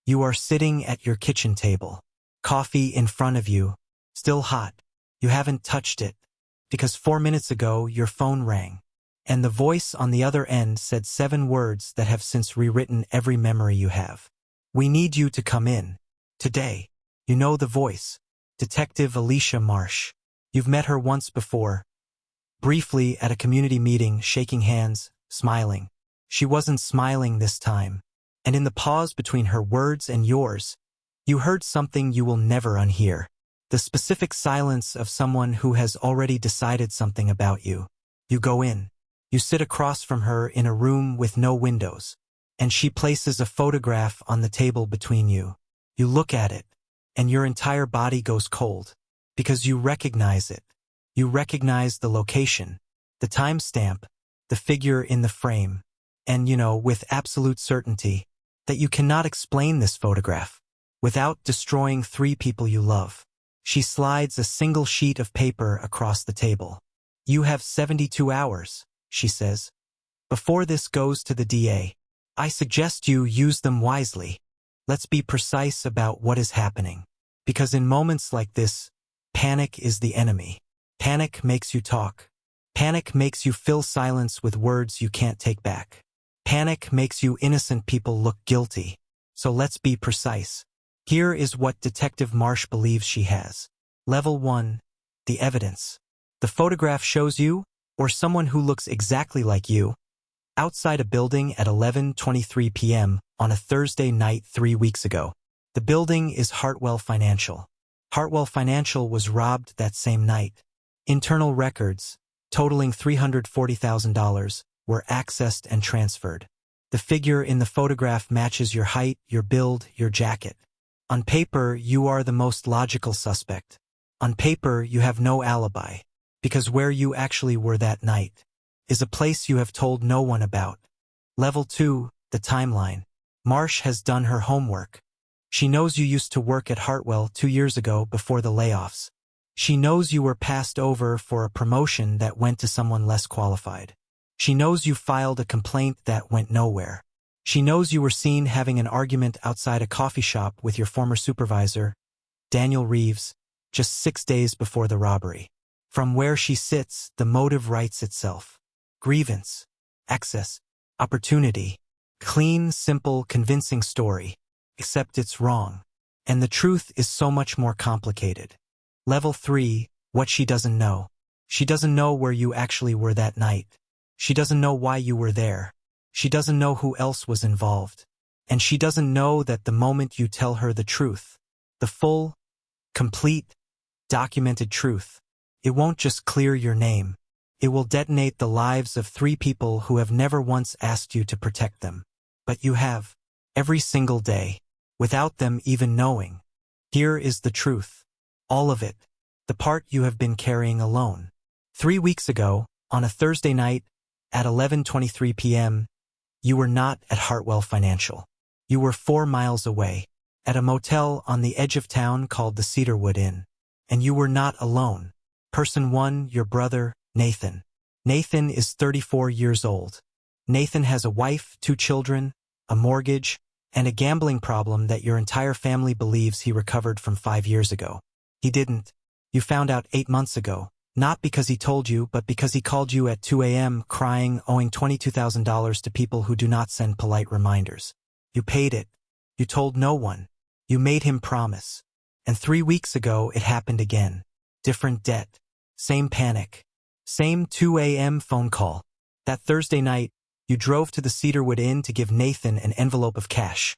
You are sitting at your kitchen table. Coffee in front of you, still hot. You haven't touched it, because 4 minutes ago your phone rang, and the voice on the other end said 7 words that have since rewritten every memory you have. We need you to come in. Today. You know the voice. Detective Alicia Marsh. You've met her once before. Briefly at a community meeting, shaking hands, smiling. She wasn't smiling this time. And in the pause between her words and yours, you heard something you will never unhear. The specific silence of someone who has already decided something about you. You go in. You sit across from her in a room with no windows, and she places a photograph on the table between you. You look at it, and your entire body goes cold, because you recognize it. You recognize the location, the timestamp, the figure in the frame, and you know with absolute certainty that you cannot explain this photograph without destroying 3 people you love. She slides a single sheet of paper across the table. You have 72 hours, she says. Before this goes to the DA, I suggest you use them wisely. Let's be precise about what is happening. Because in moments like this, panic is the enemy. Panic makes you talk. Panic makes you fill silence with words you can't take back. Panic makes you innocent people look guilty. So let's be precise. Here is what Detective Marsh believes she has. Level 1. The evidence. The photograph shows you, or someone who looks exactly like you, outside a building at 11:23 p.m. on a Thursday night 3 weeks ago. The building is Hartwell Financial. Hartwell Financial was robbed that same night. Internal records, totaling $340,000, were accessed and transferred. The figure in the photograph matches your height, your build, your jacket. On paper, you are the most logical suspect. On paper, you have no alibi, because where you actually were that night is a place you have told no one about. Level 2, the timeline. Marsh has done her homework. She knows you used to work at Hartwell 2 years ago before the layoffs. She knows you were passed over for a promotion that went to someone less qualified. She knows you filed a complaint that went nowhere. She knows you were seen having an argument outside a coffee shop with your former supervisor, Daniel Reeves, just 6 days before the robbery. From where she sits, the motive writes itself. Grievance, access, opportunity. Clean, simple, convincing story. Except it's wrong. And the truth is so much more complicated. Level 3, what she doesn't know. She doesn't know where you actually were that night. She doesn't know why you were there. She doesn't know who else was involved. And she doesn't know that the moment you tell her the truth, the full, complete, documented truth, it won't just clear your name. It will detonate the lives of 3 people who have never once asked you to protect them. But you have, every single day, without them even knowing. Here is the truth. All of it. The part you have been carrying alone. 3 weeks ago, on a Thursday night, at 11:23 p.m., you were not at Hartwell Financial. You were 4 miles away, at a motel on the edge of town called the Cedarwood Inn. And you were not alone. Person 1, your brother, Nathan. Nathan is 34 years old. Nathan has a wife, 2 children, a mortgage, and a gambling problem that your entire family believes he recovered from 5 years ago. He didn't. You found out 8 months ago. Not because he told you, but because he called you at 2 a.m. crying, owing $22,000 to people who do not send polite reminders. You paid it. You told no one. You made him promise. And 3 weeks ago it happened again. Different debt. Same panic. Same 2 a.m. phone call. That Thursday night, you drove to the Cedarwood Inn to give Nathan an envelope of cash.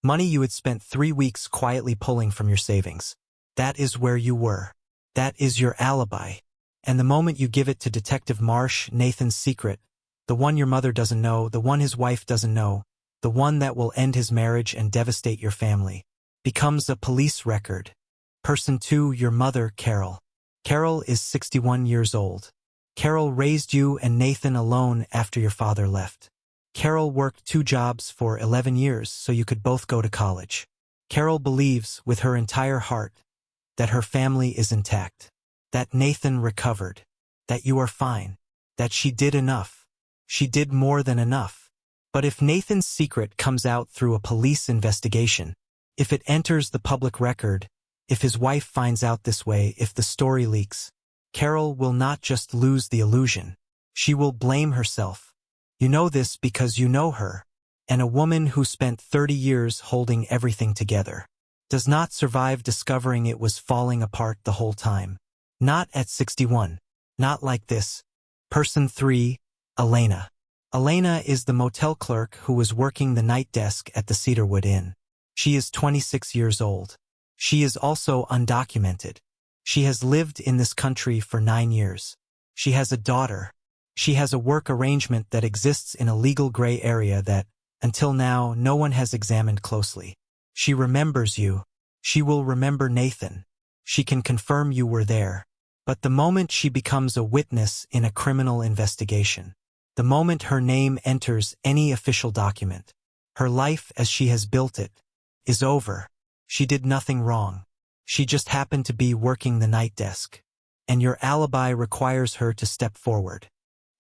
Money you had spent 3 weeks quietly pulling from your savings. That is where you were. That is your alibi. And the moment you give it to Detective Marsh, Nathan's secret, the one your mother doesn't know, the one his wife doesn't know, the one that will end his marriage and devastate your family, becomes a police record. Person 2, your mother, Carol. Carol is 61 years old. Carol raised you and Nathan alone after your father left. Carol worked 2 jobs for 11 years so you could both go to college. Carol believes, with her entire heart, that her family is intact, that Nathan recovered, that you are fine, that she did enough. She did more than enough. But if Nathan's secret comes out through a police investigation, if it enters the public record, if his wife finds out this way, if the story leaks, Carol will not just lose the illusion. She will blame herself. You know this because you know her, and a woman who spent 30 years holding everything together does not survive discovering it was falling apart the whole time. Not at 61. Not like this. Person 3, Elena. Elena is the motel clerk who was working the night desk at the Cedarwood Inn. She is 26 years old. She is also undocumented. She has lived in this country for 9 years. She has a daughter. She has a work arrangement that exists in a legal gray area that, until now, no one has examined closely. She remembers you. She will remember Nathan. She can confirm you were there. But the moment she becomes a witness in a criminal investigation, the moment her name enters any official document, her life as she has built it is over. She did nothing wrong. She just happened to be working the night desk. And your alibi requires her to step forward.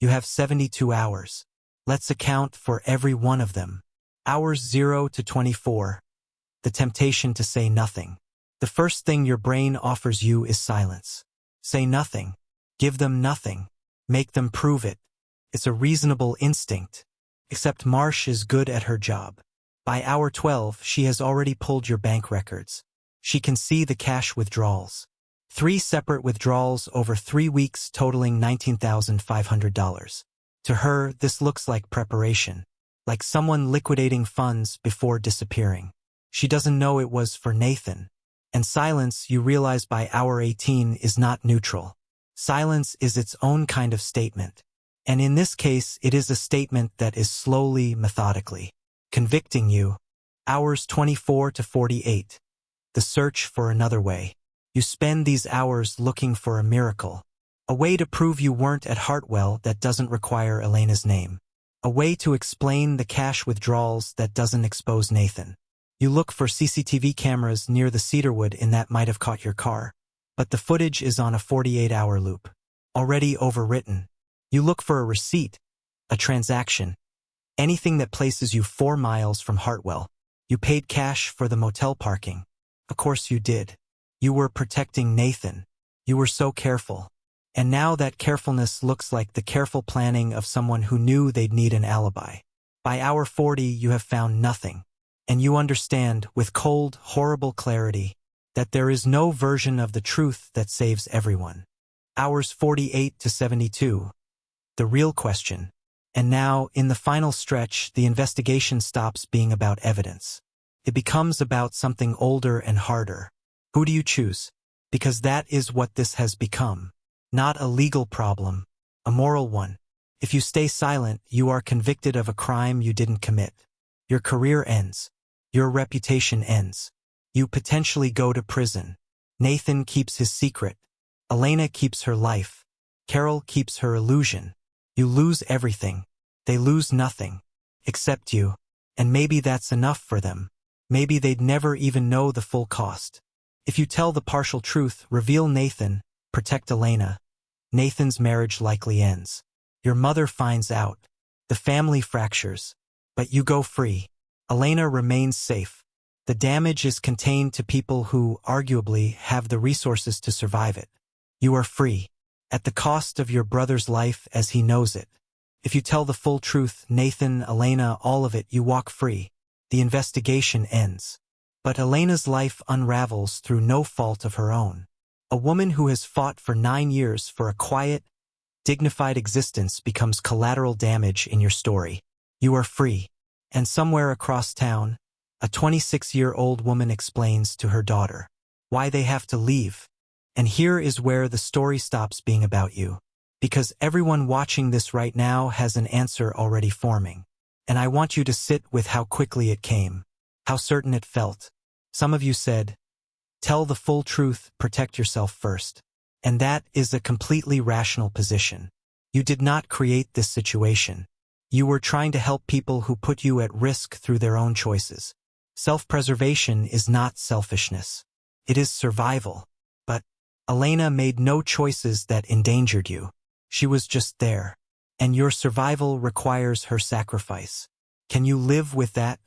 You have 72 hours. Let's account for every one of them. Hours 0 to 24. The temptation to say nothing. The first thing your brain offers you is silence. Say nothing. Give them nothing. Make them prove it. It's a reasonable instinct. Except Marsh is good at her job. By hour 12, she has already pulled your bank records. She can see the cash withdrawals. 3 separate withdrawals over 3 weeks totaling $19,500. To her, this looks like preparation. Like someone liquidating funds before disappearing. She doesn't know it was for Nathan. And silence, you realize by hour 18, is not neutral. Silence is its own kind of statement. And in this case, it is a statement that is slowly, methodically convicting you. Hours 24 to 48. The search for another way. You spend these hours looking for a miracle. A way to prove you weren't at Hartwell that doesn't require Elena's name. A way to explain the cash withdrawals that doesn't expose Nathan. You look for CCTV cameras near the Cedarwood Inn that might have caught your car. But the footage is on a 48-hour loop. Already overwritten. You look for a receipt, a transaction, anything that places you 4 miles from Hartwell. You paid cash for the motel parking. Of course you did. You were protecting Nathan. You were so careful. And now that carefulness looks like the careful planning of someone who knew they'd need an alibi. By hour 40, you have found nothing. And you understand, with cold, horrible clarity, that there is no version of the truth that saves everyone. Hours 48 to 72. The real question. And now, in the final stretch, the investigation stops being about evidence. It becomes about something older and harder. Who do you choose? Because that is what this has become. Not a legal problem, a moral one. If you stay silent, you are convicted of a crime you didn't commit. Your career ends. Your reputation ends. You potentially go to prison. Nathan keeps his secret. Elena keeps her life. Carol keeps her illusion. You lose everything. They lose nothing. Except you. And maybe that's enough for them. Maybe they'd never even know the full cost. If you tell the partial truth, reveal Nathan, protect Elena, Nathan's marriage likely ends. Your mother finds out. The family fractures. But you go free. Elena remains safe. The damage is contained to people who, arguably, have the resources to survive it. You are free. At the cost of your brother's life as he knows it. If you tell the full truth, Nathan, Elena, all of it, you walk free. The investigation ends. But Elena's life unravels through no fault of her own. A woman who has fought for 9 years for a quiet, dignified existence becomes collateral damage in your story. You are free. And somewhere across town, a 26-year-old woman explains to her daughter why they have to leave. And here is where the story stops being about you. Because everyone watching this right now has an answer already forming. And I want you to sit with how quickly it came. How certain it felt. Some of you said, tell the full truth, protect yourself first. And that is a completely rational position. You did not create this situation. You were trying to help people who put you at risk through their own choices. Self-preservation is not selfishness. It is survival. But Elena made no choices that endangered you. She was just there. And your survival requires her sacrifice. Can you live with that?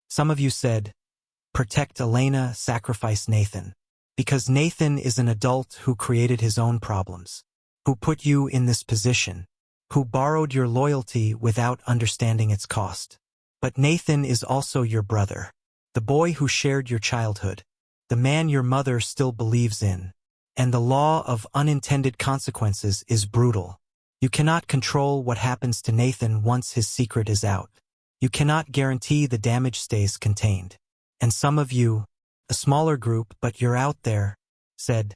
Some of you said, protect Elena, sacrifice Nathan. Because Nathan is an adult who created his own problems, who put you in this position, who borrowed your loyalty without understanding its cost. But Nathan is also your brother, the boy who shared your childhood, the man your mother still believes in. And the law of unintended consequences is brutal. You cannot control what happens to Nathan once his secret is out. You cannot guarantee the damage stays contained. And some of you, a smaller group but you're out there, said,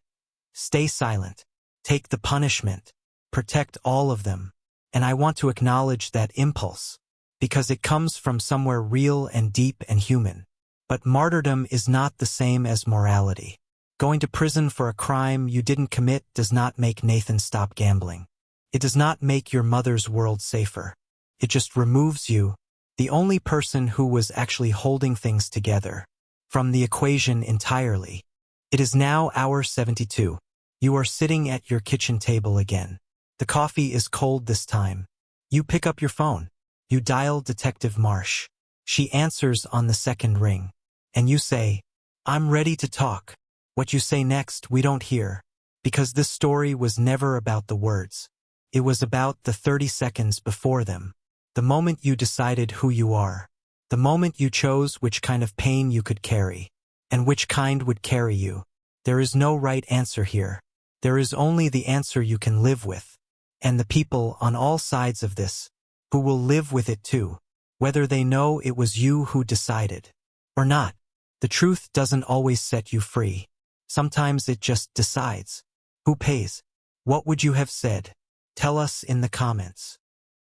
stay silent, take the punishment, protect all of them. And I want to acknowledge that impulse, because it comes from somewhere real and deep and human. But martyrdom is not the same as morality. Going to prison for a crime you didn't commit does not make Nathan stop gambling. It does not make your mother's world safer. It just removes you, the only person who was actually holding things together, from the equation entirely. It is now hour 72. You are sitting at your kitchen table again. The coffee is cold this time. You pick up your phone. You dial Detective Marsh. She answers on the second ring. And you say, I'm ready to talk. What you say next we don't hear, because this story was never about the words. It was about the 30 seconds before them. The moment you decided who you are. The moment you chose which kind of pain you could carry, and which kind would carry you. There is no right answer here. There is only the answer you can live with. And the people on all sides of this, who will live with it too, whether they know it was you who decided or not. The truth doesn't always set you free. Sometimes it just decides. Who pays? What would you have said? Tell us in the comments.